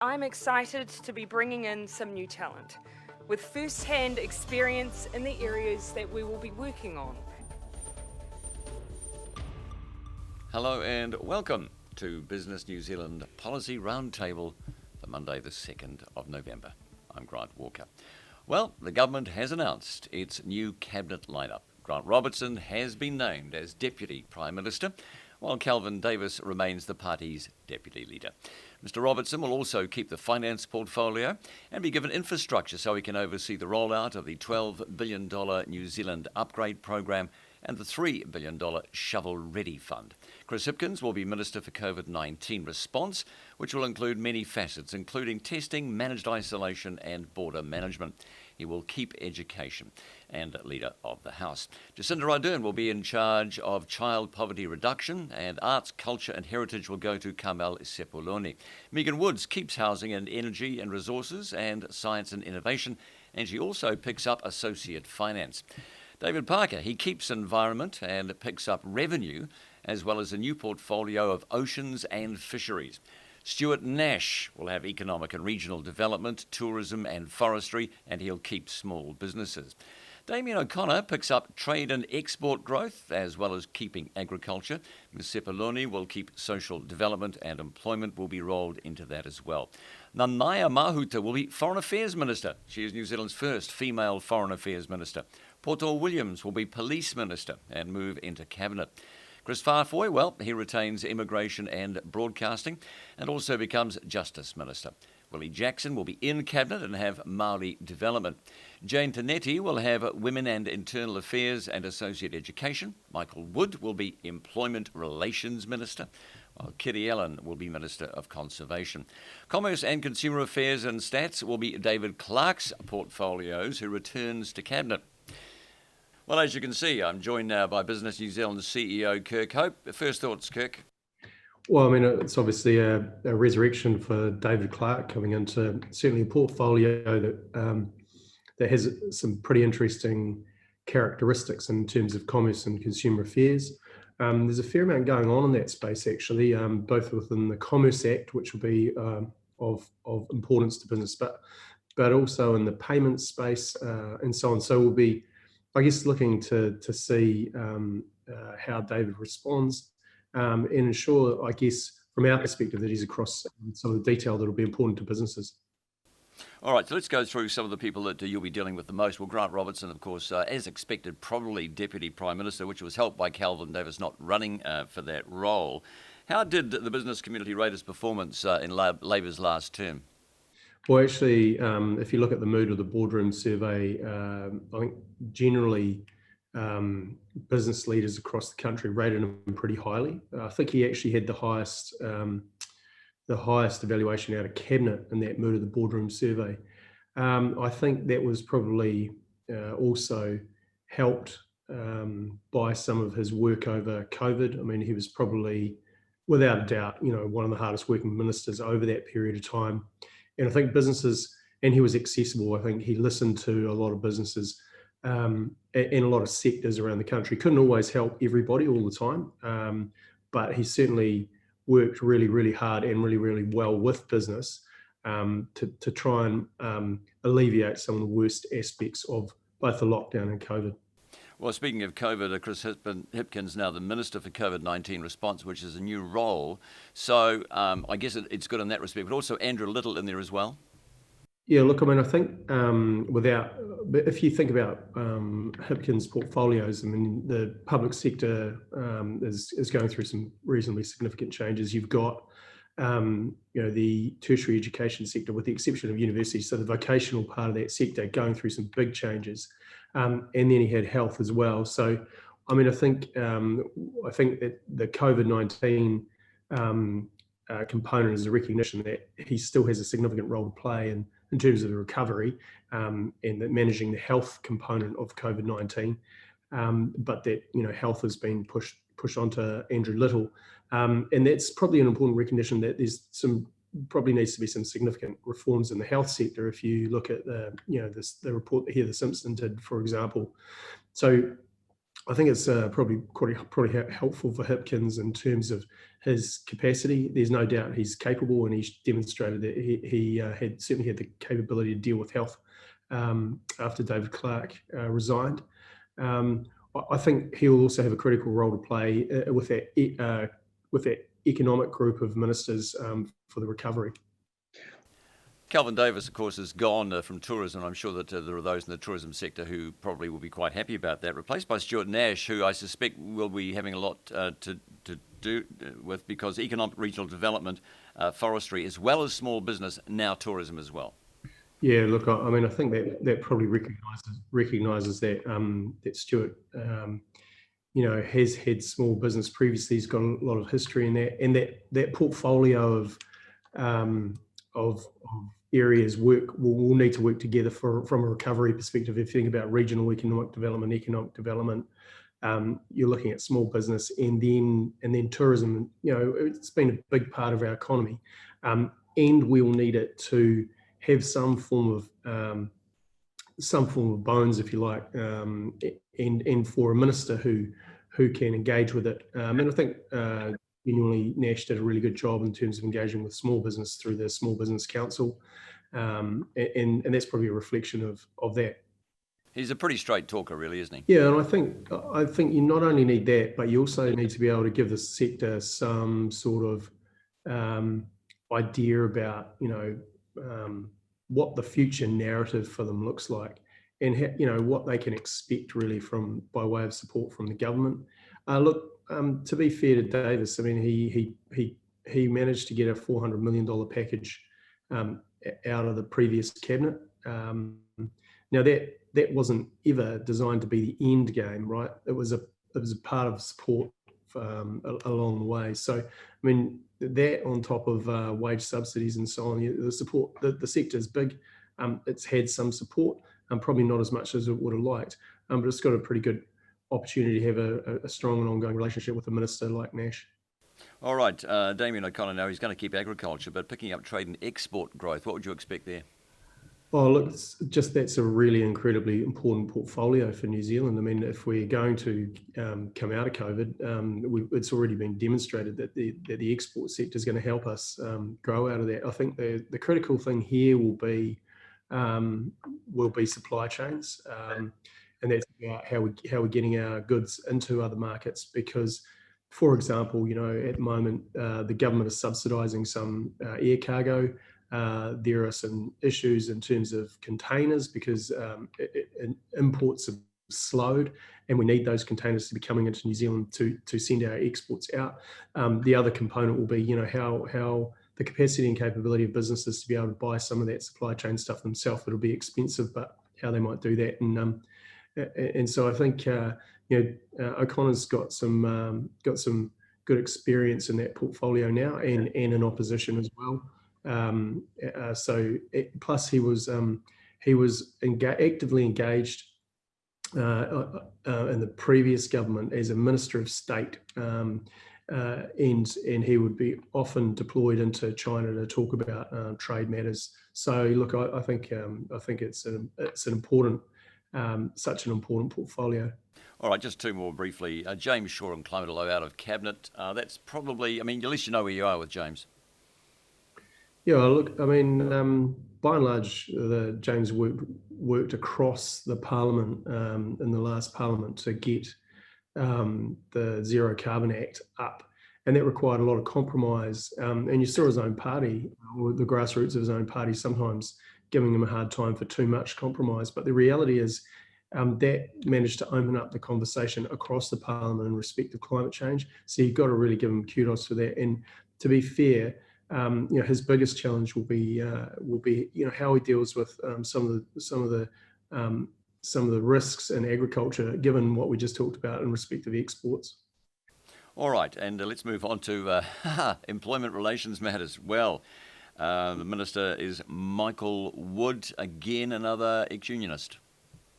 I'm excited to be bringing in some new talent with first-hand experience in the areas that we will be working on. Hello and welcome to Business New Zealand Policy Roundtable for Monday the 2nd of November. I'm Grant Walker. Well, the government has announced its new cabinet lineup. Grant Robertson has been named as Deputy Prime Minister, while Kelvin Davis remains the party's Deputy Leader. Mr Robertson will also keep the finance portfolio and be given infrastructure so he can oversee the rollout of the $12 billion New Zealand Upgrade Programme and the $3 billion Shovel Ready Fund. Chris Hipkins will be Minister for COVID-19 response, which will include many facets, including testing, managed isolation and border management. He will keep education and Leader of the House. Jacinda Ardern will be in charge of child poverty reduction, and arts, culture and heritage will go to Kamel Sepuloni. Megan Woods keeps housing and energy and resources and science and innovation, and she also picks up associate finance. David Parker, he keeps environment and picks up revenue, as well as a new portfolio of oceans and fisheries. Stuart Nash will have economic and regional development, tourism and forestry, and he'll keep small businesses. Damien O'Connor picks up trade and export growth, as well as keeping agriculture. Ms Sepuloni will keep social development, and employment will be rolled into that as well. Nanaia Mahuta will be Foreign Affairs Minister. She is New Zealand's first female Foreign Affairs Minister. Poto Williams will be Police Minister and move into Cabinet. Chris Farfoy, well, he retains immigration and broadcasting and also becomes Justice Minister. Willie Jackson will be in Cabinet and have Māori development. Jane Tanetti will have Women and Internal Affairs and Associate Education. Michael Wood will be Employment Relations Minister, while Kitty Allen will be Minister of Conservation. Commerce and Consumer Affairs and Stats will be David Clark's portfolios, who returns to Cabinet. Well, as you can see, I'm joined now by Business New Zealand CEO Kirk Hope. First thoughts, Kirk? Well, I mean, it's obviously a resurrection for David Clark coming into certainly a portfolio that has some pretty interesting characteristics in terms of commerce and consumer affairs. There's a fair amount going on in that space, actually, both within the Commerce Act, which will be of importance to business, but also in the payments space and so on. So we'll be, I guess, looking to see how David responds and ensure, I guess, from our perspective, that he's across some of the detail that will be important to businesses. All right, so let's go through some of the people that you'll be dealing with the most. Well, Grant Robertson, of course, as expected, probably Deputy Prime Minister, which was helped by Kelvin Davis not running for that role. How did the business community rate his performance in Labor's last term? Well, actually, if you look at the mood of the boardroom survey, I think generally business leaders across the country rated him pretty highly. I think he actually had the highest evaluation out of Cabinet in that mood of the boardroom survey. I think that was probably also helped by some of his work over COVID. I mean, he was probably, without a doubt, one of the hardest working ministers over that period of time. And I think businesses, and he was accessible. I think he listened to a lot of businesses and a lot of sectors around the country. Couldn't always help everybody all the time, but he certainly worked really, really hard and really, really well with business to try and alleviate some of the worst aspects of both the lockdown and COVID. Well, speaking of COVID, Chris Hipkins now the Minister for COVID-19 response, which is a new role. So I guess it's good in that respect, but also Andrew Little in there as well. Yeah, look, I mean, I think if you think about Hipkins' portfolios, I mean, the public sector is going through some reasonably significant changes. You've got, the tertiary education sector, with the exception of universities, so the vocational part of that sector going through some big changes. And then he had health as well. So, I mean, I think that the COVID-19 component is a recognition that he still has a significant role to play in terms of the recovery and that managing the health component of COVID-19, but that health has been pushed onto Andrew Little, and that's probably an important recognition that probably needs to be some significant reforms in the health sector. If you look at the report that Heather Simpson did, for example. So I think it's probably helpful for Hipkins in terms of his capacity. There's no doubt he's capable, and he's demonstrated that he had certainly had the capability to deal with health after David Clark resigned. I think he'll also have a critical role to play with that economic group of ministers for the recovery. Calvin Davis, of course, is gone from tourism. I'm sure that there are those in the tourism sector who probably will be quite happy about that. Replaced by Stuart Nash, who I suspect will be having a lot to do with, because economic regional development, forestry, as well as small business, now tourism as well. Yeah, look, I mean, I think that probably recognises that that Stuart, has had small business previously. He's got a lot of history in that, and that portfolio of areas will need to work together from a recovery perspective. If you think about regional economic development, you're looking at small business and then tourism. It's been a big part of our economy, and we'll need it to have some form of bones, if you like, and for a minister who can engage with it. And I think genuinely Nash did a really good job in terms of engaging with small business through the Small Business Council, and that's probably a reflection of that. He's a pretty straight talker, really, isn't he? Yeah, and I think you not only need that, but you also need to be able to give the sector some sort of idea about what the future narrative for them looks like, and what they can expect really by way of support from the government. Look, to be fair to Davis, I mean, he managed to get a $400 million package out of the previous cabinet. Now that wasn't ever designed to be the end game, right? It was a part of support along the way. So, I mean, that on top of wage subsidies and so on, the support, the sector is big. It's had some support, probably not as much as it would have liked, but it's got a pretty good opportunity to have a strong and ongoing relationship with a minister like Nash. All right, Damien O'Connor, now he's going to keep agriculture, but picking up trade and export growth, what would you expect there? Oh, look, that's a really incredibly important portfolio for New Zealand. I mean, if we're going to come out of COVID, it's already been demonstrated that the export sector is going to help us grow out of that. I think the critical thing here will be supply chains, and that's about how we're getting our goods into other markets. Because, for example, at the moment the government is subsidising some air cargo. There are some issues in terms of containers because imports have slowed, and we need those containers to be coming into New Zealand to send our exports out. The other component will be, how the capacity and capability of businesses to be able to buy some of that supply chain stuff themselves. It'll be expensive, but how they might do that, and so I think O'Connor's got some good experience in that portfolio now, and in opposition as well. Plus he was actively engaged in the previous government as a Minister of State, and he would be often deployed into China to talk about trade matters. So look, I think it's such an important portfolio. All right, just two more briefly. James Shaw and Climate Law out of Cabinet. That's probably, I mean, at least you know where you are with James. Yeah, look, I mean, by and large, James worked across the Parliament in the last Parliament to get the Zero Carbon Act up, and that required a lot of compromise. And you saw his own party, or the grassroots of his own party, sometimes giving him a hard time for too much compromise. But the reality is that managed to open up the conversation across the Parliament in respect of climate change. So you've got to really give him kudos for that. And to be fair, his biggest challenge will be how he deals with some of the risks in agriculture, given what we just talked about in respect of exports. All right, and let's move on to employment relations matters. Well, the Minister is Michael Wood, again another ex-unionist.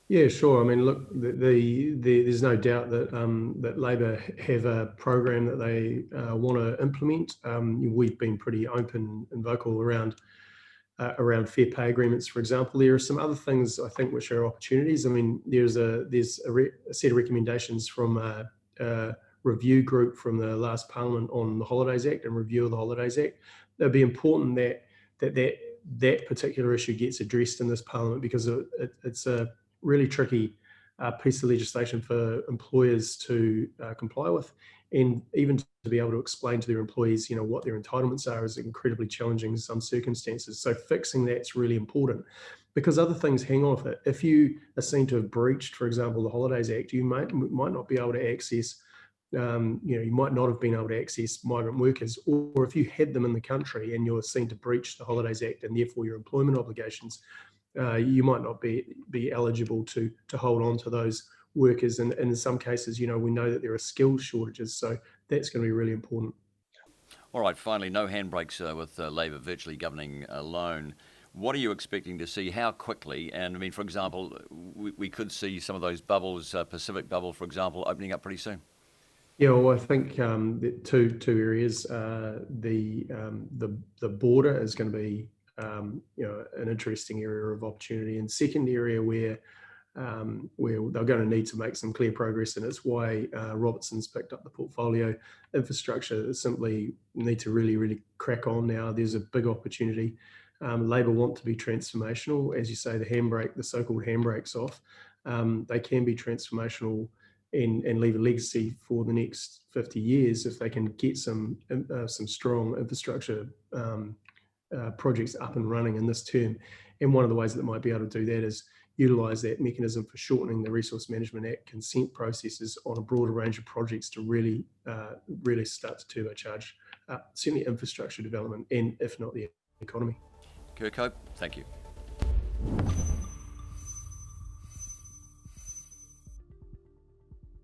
Yeah, sure. I mean, look, there's no doubt that Labor have a program that they want to implement. We've been pretty open and vocal around around fair pay agreements, for example. There are some other things I think which are opportunities. I mean, there's a set of recommendations from a review group from the last Parliament on the Holidays Act and review of the Holidays Act. It'd be important that particular issue gets addressed in this Parliament, because it's a really tricky piece of legislation for employers to comply with, and even to be able to explain to their employees, what their entitlements are, is incredibly challenging in some circumstances. So fixing that's really important, because other things hang off it. If you are seen to have breached, for example, the Holidays Act, you might not be able to access. You might not have been able to access migrant workers, or if you had them in the country and you're seen to breach the Holidays Act and therefore your employment obligations, you might not be eligible to hold on to those workers. And in some cases, we know that there are skills shortages, so that's going to be really important. All right, finally, no handbrakes with Labor virtually governing alone. What are you expecting to see? How quickly? And I mean, for example, we could see some of those bubbles, Pacific bubble, for example, opening up pretty soon. Yeah, well, I think two areas. The border is going to be an interesting area of opportunity, and second area where they're going to need to make some clear progress, and it's why Robertson's picked up the portfolio. Infrastructure simply need to really crack on now. There's a big opportunity. Labor want to be transformational, as you say. The so-called handbrakes off. They can be transformational and leave a legacy for the next 50 years if they can get some strong infrastructure projects up and running in this term. And one of the ways that they might be able to do that is utilise that mechanism for shortening the Resource Management Act consent processes on a broader range of projects to really start to turbocharge certainly infrastructure development, and if not the economy. Kirk, thank you.